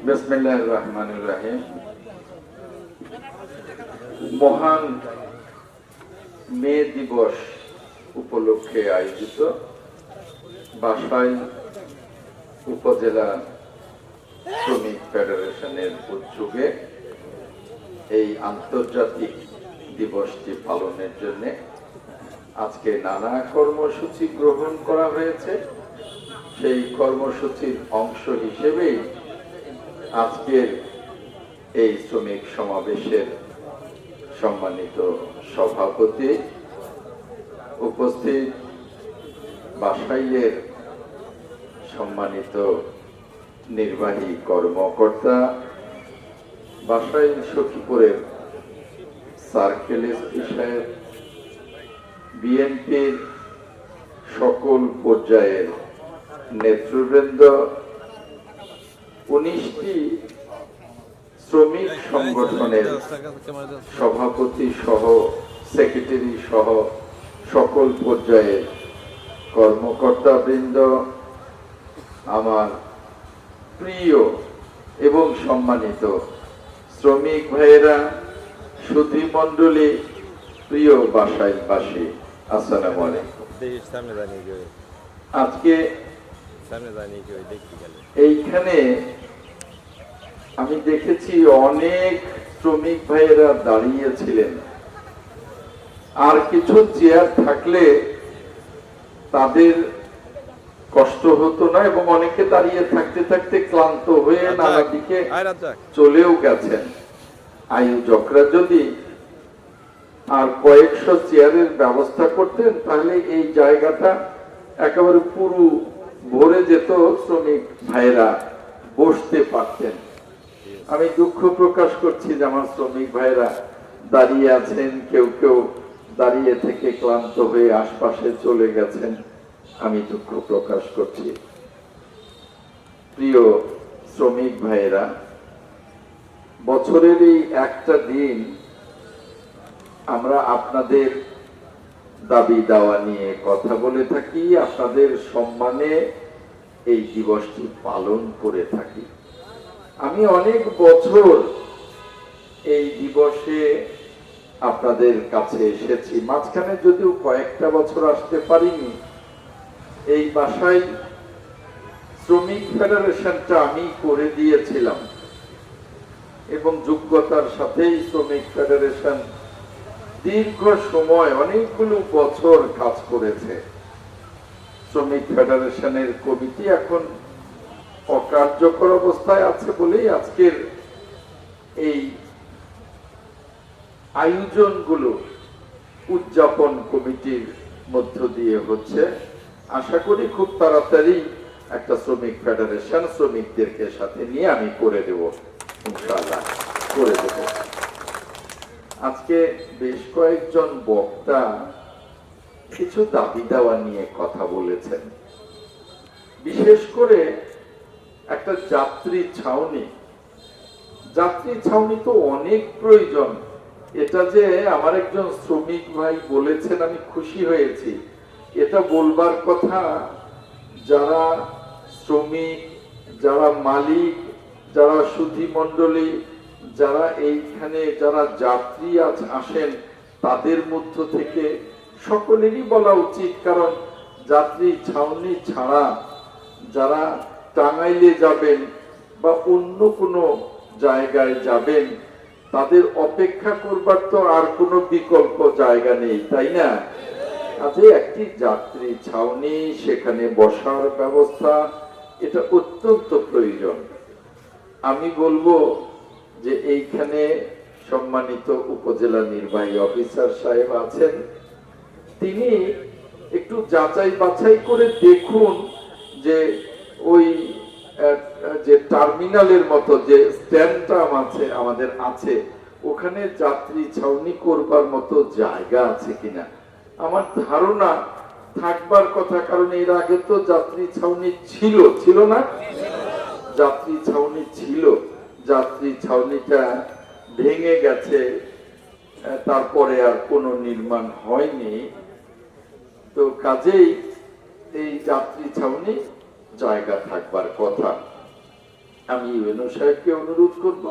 বিসমিল্লাহির রহমানির রহিম। মহান মে দিবস উপলক্ষে আয়োজিত বাসাইল উপজেলা শ্রমিক ফেডারেশনের উদ্যোগে এই আন্তর্জাতিক দিবসটি পালনের জন্য আজকে নানা কর্মসূচি গ্রহণ করা হয়েছে। সেই কর্মসূচির অংশ হিসেবেই আজকের এই শ্রমিক সমাবেশের সম্মানিত সভাপতি, উপস্থিত বাসাইলের সম্মানিত নির্বাহী কর্মকর্তা, বাসাইল সখীপুরের সার্কেল এসপি সাহেব, বিএনপির সকল পর্যায়ের নেতৃবৃন্দ, 19টি শ্রমিক সংগঠনের সভাপতি সহ সেক্রেটারি সহ সকল পর্যায়ের কর্মকর্তা বৃন্দ, আমার প্রিয় এবং সম্মানিত শ্রমিক ভাইয়েরা, সুধী মণ্ডলী, প্রিয় বাসাইলবাসী, আসসালামু আলাইকুম। আজকে এইখানে আমি দেখেছি অনেক শ্রমিক ভাইয়েরা দাঁড়িয়েছিলেন। আর কিছু চেয়ার থাকলে তাদের কষ্ট হতো না এবং অনেকে দাঁড়িয়ে থাকতে থাকতে ক্লান্ত হয়ে নানা দিকে চলেও গেছেন। আয়োজকরা যদি আর কয়েকশো চেয়ারের ব্যবস্থা করতেন তাহলে এই জায়গাটা একেবারে পুরো ভরে যেত, শ্রমিক ভাইরা বসতে পারতেন। আমি দুঃখ প্রকাশ করছি যে আমার শ্রমিক ভাইরা দাঁড়িয়ে আছেন, কেউ কেউ দাঁড়িয়ে থেকে ক্লান্ত হয়ে আশপাশে চলে গেছেন। আমি দুঃখ প্রকাশ করছি। প্রিয় শ্রমিক ভাইরা, বছরের এই একটা দিন আমরা আপনাদের দাবি দাওয়া নিয়ে কথা বলে থাকি, আপনাদের সম্মানে এই দিবসটি পালন করে থাকি। আমি অনেক বছর এই দিবসে আপনাদের কাছে এসেছি, মাঝখানে যদিও কয়েকটা বছর আসতে পারিনি। এই বাসাইল শ্রমিক ফেডারেশনটা আমি করে দিয়েছিলাম এবং যোগ্যতার সাথেই শ্রমিক ফেডারেশন দীর্ঘ সময় অনেকগুলো বছর কাজ করেছে। শ্রমিক ফেডারেশনের কমিটি এখন অকার্যকর অবস্থায় আছে বলেই আজকের এই আয়োজনগুলো উদযাপন কমিটির মধ্য দিয়ে হচ্ছে। আশা করি খুব তাড়াতাড়ি একটা শ্রমিক ফেডারেশন শ্রমিকদেরকে সাথে নিয়ে আমি করে দেব, ইনশাআল্লাহ করে দেব। আজকে বেশ কয়েকজন বক্তা কিছু দাবি দাওয়া নিয়ে কথা বলেছেন। বিশেষ করে একটা যাত্রী ছাউনি তো অনেক প্রয়োজন। এটা যে আমার একজন শ্রমিক ভাই বলেছেন, আমি খুশি হয়েছি। এটা বলবার কথা যারা শ্রমিক, যারা মালিক, যারা সুধী মণ্ডলী, যারা এইখানে যারা যাত্রী আসেন তাদের মধ্য থেকে সকলেরই বলা উচিত। কারণ যাত্রী ছাউনি ছাড়া যারা টাঙ্গাইলে যাবেন বা অন্য কোনো জায়গায় যাবেন তাদের অপেক্ষা করবার তো আর কোনো বিকল্প জায়গা নেই, তাই না? কাজে একটি যাত্রী ছাউনি, সেখানে বসার ব্যবস্থা, এটা অত্যন্ত প্রয়োজন। আমি বলবো যে এইখানে সম্মানিত উপজেলা নির্বাহী অফিসার সাহেব আছেন, তিনি একটু যাচাই বাছাই করে দেখুন যে ওই যে টার্মিনালের মতো যে স্ট্যান্ডটা আমাদের আছে ওখানে যাত্রী ছাউনি করবার মতো জায়গা আছে কিনা। আমার ধারণা থাকবার কথা, কারণ এর আগে তো যাত্রী ছাউনি ছিল না, যাত্রী ছাউনি ছিল, যাত্রী ছাউনিটা ভেঙে গেছে, তারপরে আর কোনো নির্মাণ হয়নি। তো কাজেই এই যাত্রী ছাউনি জায়গা থাকবার কথা। আমি ইউএনও সাহেবকে অনুরোধ করব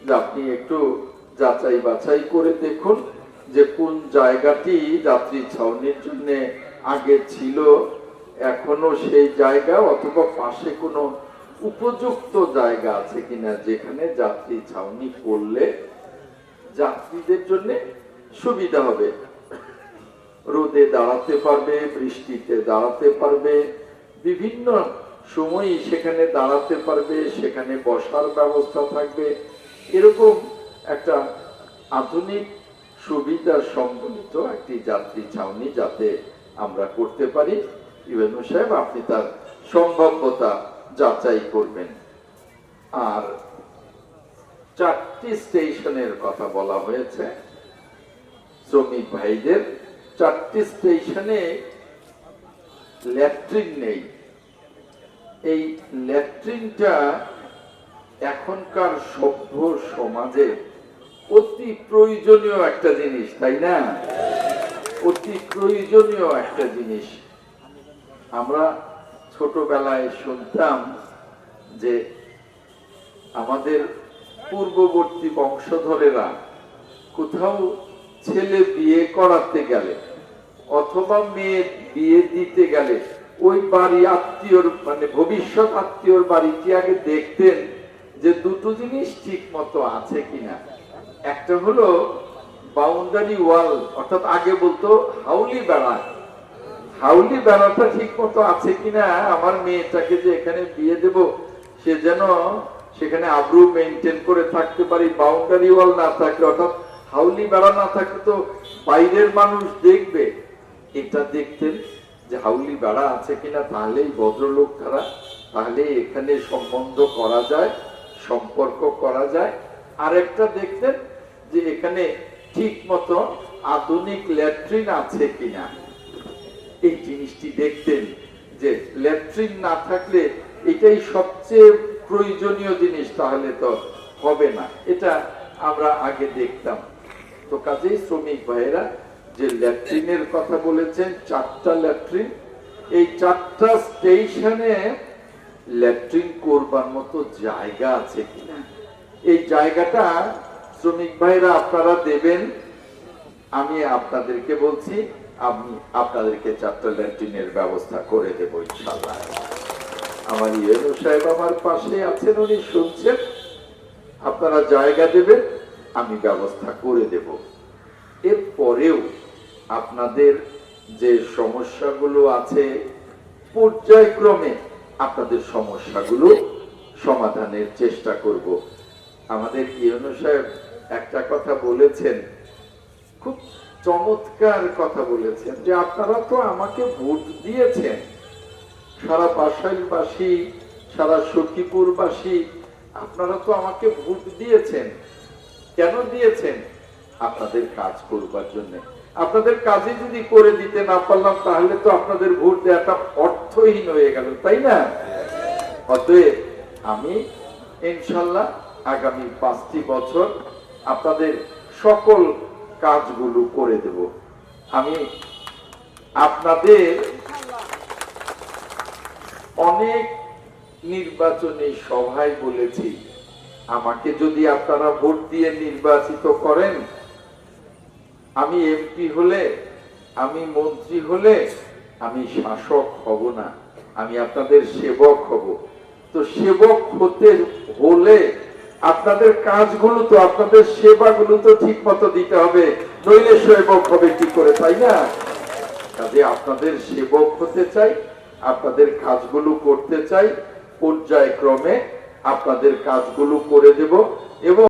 যে আপনি একটু যাচাই বাছাই করে দেখুন যে কোন জায়গাটি যাত্রী ছাউনির জন্য আগে ছিল এখনো সেই জায়গা, অথবা পাশে কোনো উপযুক্ত জায়গা আছে কিনা যেখানে যাত্রী ছাউনি করলে যাত্রীদের জন্য সুবিধা হবে। রোদে দাঁড়াতে পারবে, বৃষ্টিতে দাঁড়াতে পারবে, বিভিন্ন সময়ই সেখানে দাঁড়াতে পারবে, সেখানে বসার ব্যবস্থা থাকবে। এরকম একটা আধুনিক সুবিধা সম্বলিত একটি যাত্রী ছাউনি যাতে আমরা করতে পারি, ইউএনও সাহেব আপনি তার সম্ভাব্যতা যাচাই করবেন। আর 4টি স্টেশনের কথা বলা হয়েছে শ্রমিক ভাইদের। 4টি স্টেশনে ল্যাট্রিন নেই। এই ল্যাট্রিনটা এখনকার সভ্য সমাজে অতি প্রয়োজনীয় একটা জিনিস, তাই না? অতি প্রয়োজনীয় একটা জিনিস। আমরা ছোটবেলায় শুনতাম যে আমাদের পূর্ববর্তী বংশধরেরা কোথাও ছেলে বিয়ে করাতে গেলে অথবা মেয়ে বিয়ে দিতে গেলে ওই বাড়ি আত্মীয়র মানে ভবিষ্যৎ আত্মীয়র বাড়িটি আগে দেখতেন যে দুটো জিনিস ঠিক মতো আছে কিনা। একটা হলো বাউন্ডারি ওয়াল, অর্থাৎ আগে বলতো হাউলি বেড়া, হাউলি বেড়াটা ঠিক মতো আছে কিনা, আমার মেয়েটাকে যে এখানে বিয়ে দেব সে যেন সেখানে আব্রু মেনটেন করে থাকতে পারি। বাউন্ডারি ওয়াল না থাকলে, অর্থাৎ হাউলি বেড়া না থাকলে তো বাইরের মানুষ দেখবে। এটা দেখতেন যে হাউলি বেড়া আছে কিনা, তাহলেই ভদ্রলোক তারা, তাহলে এখানে সম্বন্ধ করা যায়, সম্পর্ক করা যায়। আর একটা দেখতেন যে এখানে ঠিক মতো আধুনিক ল্যাট্রিন আছে কিনা। এই জিনিসটি দেখতেন যে ল্যাট্রিন না থাকলে এটাই সবচেয়ে প্রয়োজনীয় জিনিস, তাহলে তো হবে না। এটা আমরা আগে দেখতাম। তো কাজেই শ্রমিক ভাইয়েরা যে ল্যাট্রিনের কথা বলেছেন, 4টা ল্যাট্রিন, এই 4টা স্টেশনে ল্যাট্রিন করবার মতো জায়গা আছে কিনা, এই জায়গাটা শ্রমিক ভাইরা আপনারা দেবেন। আমি আপনাদেরকে বলছি, আমি আপনাদেরকে 4টা ল্যাট্রিনের ব্যবস্থা করে দেবো ইনশাআল্লাহ। আমার ইউএনও সাহেব আমার পাশে আছেন, উনি শুনছেন। আপনারা জায়গা দেবেন, আমি ব্যবস্থা করে দেব। এরপরেও আপনাদের যে সমস্যাগুলো আছে পর্যায়ক্রমে আপনাদের সমস্যাগুলো সমাধানের চেষ্টা করব। আমাদের ইউএনও সাহেব একটা কথা বলেছেন, খুব চমৎকার কথা বলেছেন, যে আপনারা তো আমাকে ভোট দিয়েছেন, সারা বাসাইলবাসী, সারা সখীপুরবাসী, আপনারা তো আমাকে ভোট দিয়েছেন। কেন দিয়েছেন? আপনাদের কাজ করবার জন্য। আপনাদের কাজে যদি করে দিতে না পারলাম তাহলে তো আপনাদের ভোট দেওয়াটা অর্থহীন হয়ে গেল, তাই না? অতএব আমি ইনশাল্লাহ আগামী 5টি বছর আপনাদের সকল কাজগুলো করে দেব। আমি আপনাদের অনেক নির্বাচনী সভায় বলেছি, আমাকে যদি আপনারা ভোট দিয়ে নির্বাচিত করেন, আমি এমপি হলে, আমি মন্ত্রী হলে আমি শাসক হব না, আমি আপনাদের সেবক হব। তো সেবক হতে হলে আপনাদের কাজগুলো তো, আপনাদের সেবাগুলো তো ঠিক মতো দিতে হবে, নইলে সেবক হবে কি করে, তাই না? কাজে আপনাদের সেবক হতে চাই, আপনাদের কাজগুলো করতে চাই, পর্যায়ক্রমে আপনাদের কাজগুলো করে দেব। এবং